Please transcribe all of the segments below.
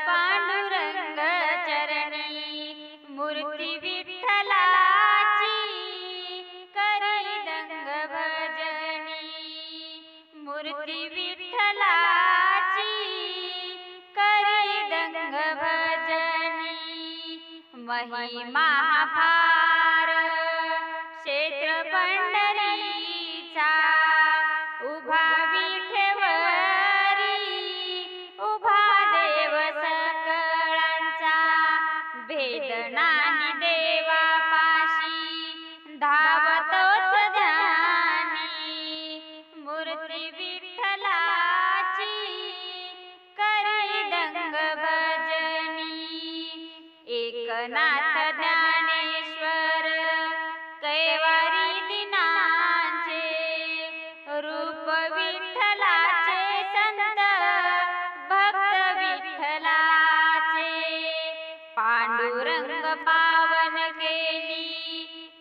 पांडुरंग चरणी मूर्ती विठ्ठलाची करी दंग भजनी मूर्ती विठ्ठलाची करी दंग भजनी महिमा फार क्षेत्र पंढरीचा उभा विठेवरी उभा देव सकळांचा भेदनानी देवापाशी धावतोच ध्यानी मूर्ती विठ्ठलाची करी दंग भजनी एकनाथ ज्ञानेश्वर कैवारी दिनांचे रूप विठ्ठलाचे संत भक्त विठ्ठलाचे पांडुरंग पावन केली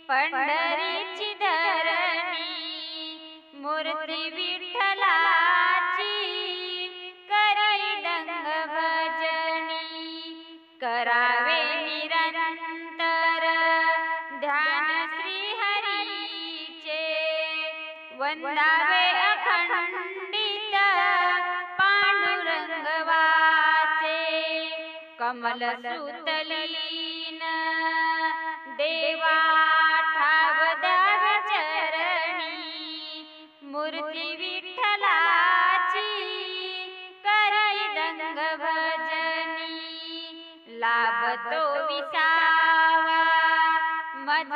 पंढरीची धरणी मूर्ती विठ्ठलाची करी दंग भजनी करावे निरंतर ध्यान श्रीहरीचे वंदावे अखंडित पांडुरंग वाचे कमल सुतलीन देवा ठाव द्यावे चरणी मूर्ती विठ्ठलाची करी दंग भजनी लाभतो विसावा मज